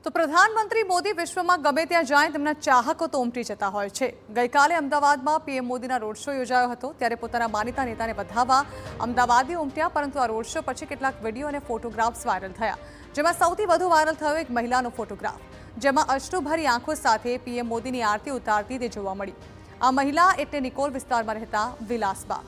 તો પ્રધાનમંત્રી મોદી વિશ્વમાં ગમે ત્યાં જાય તેમના ચાહકો તો ઉમટી જતા હોય છે। ગઈકાલે અમદાવાદમાં પીએમ મોદીના રોડ શો યોજાયો હતો, ત્યારે પોતાના માનીતા નેતાને વધાવવા અમદાવાદીઓ ઉમટ્યા, પરંતુ આ રોડ શો પછી કેટલાક વિડીયો અને ફોટોગ્રાફ્સ વાયરલ થયા, જેમાં સૌથી વધુ વાયરલ થયો એક મહિલાનો ફોટોગ્રાફ, જેમાં અશ્રુભરી આંખો સાથે પીએમ મોદીની આરતી ઉતારતી તે જોવા મળી। આ મહિલા એટલે નિકોલ વિસ્તારમાં રહેતા વિલાસબા।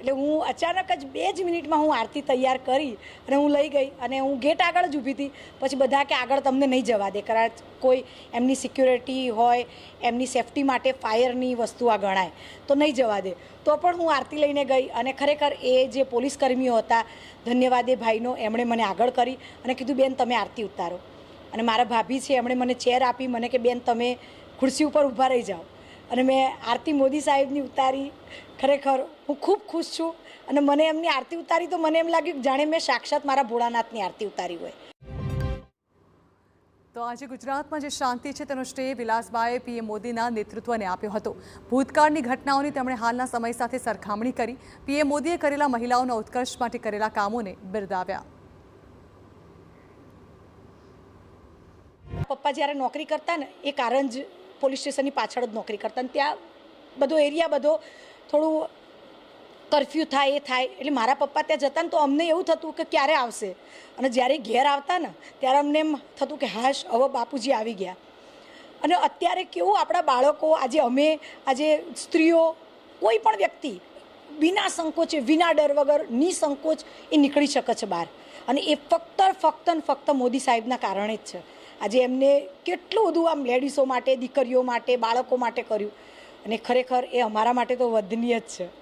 એટલે હું અચાનક જ 2 જ મિનિટમાં હું આરતી તૈયાર કરી અને હું લઈ ગઈ અને હું ગેટ આગળ જ ઊભી હતી। પછી બધા કે આગળ તમને નહીં જવા દે, કારણ કોઈ એમની સિક્યોરિટી હોય, એમની સેફટી માટે ફાયરની વસ્તુ આ ગણાય, તો નહીં જવા દે। તો પણ હું આરતી લઈને ગઈ અને ખરેખર એ જે પોલીસ કર્મીઓ હતા, ધન્યવાદ એ ભાઈનો, એમણે મને આગળ કરી અને કીધું બેન તમે આરતી ઉતારો। અને મારા ભાભી છે, એમણે મને ચેર આપી, મને કે બેન તમે ખુરશી ઉપર ઊભા રહી જાઓ, અને મેં આરતી મોદી સાહેબની ઉતારી। ખરેખર હું ખૂબ ખુશ છું અને મને એમની આરતી ઉતારી તો મને એમ લાગ્યું કે જાણે મેં સાક્ષાત મારા ભોળાનાથની આરતી ઉતારી હોય। તો આજે ગુજરાતમાં જે શાંતિ છે તેનો શ્રેય વિલાસબાએ પીએમ મોદીના નેતૃત્વને આપ્યો હતો। ભૂતકાળની ઘટનાઓની તેમણે હાલના સમય સાથે સરખામણી કરી પીએમ મોદીએ કરેલા મહિલાઓના ઉત્કર્ષ માટે કરેલા કામોને બિરદાવ્યા। પપ્પા જ્યારે નોકરી કરતા ને, એ કારંજ પોલીસ સ્ટેશનની પાછળ જ નોકરી કરતા, અને ત્યાં બધો એરિયા બધો થોડું કર્ફ્યુ થાય, એ થાય, એટલે મારા પપ્પા ત્યાં જતા ને તો અમને એવું થતું કે ક્યારે આવશે, અને જ્યારે ઘેર આવતા ને ત્યારે અમને એમ થતું કે હાશ હવે બાપુજી આવી ગયા। અને અત્યારે કેવું આપણા બાળકો, આજે સ્ત્રીઓ, કોઈ પણ વ્યક્તિ વિના સંકોચે, વિના ડર વગર, નિસંકોચ એ નીકળી શકે છે બહાર, અને એ ફક્ત મોદી સાહેબના કારણે જ છે। આજે એમને કેટલું બધું આમ લેડીઝો માટે, દીકરીઓ માટે, બાળકો માટે કર્યું, અને ખરેખર એ અમારા માટે તો વંદનીય જ છે।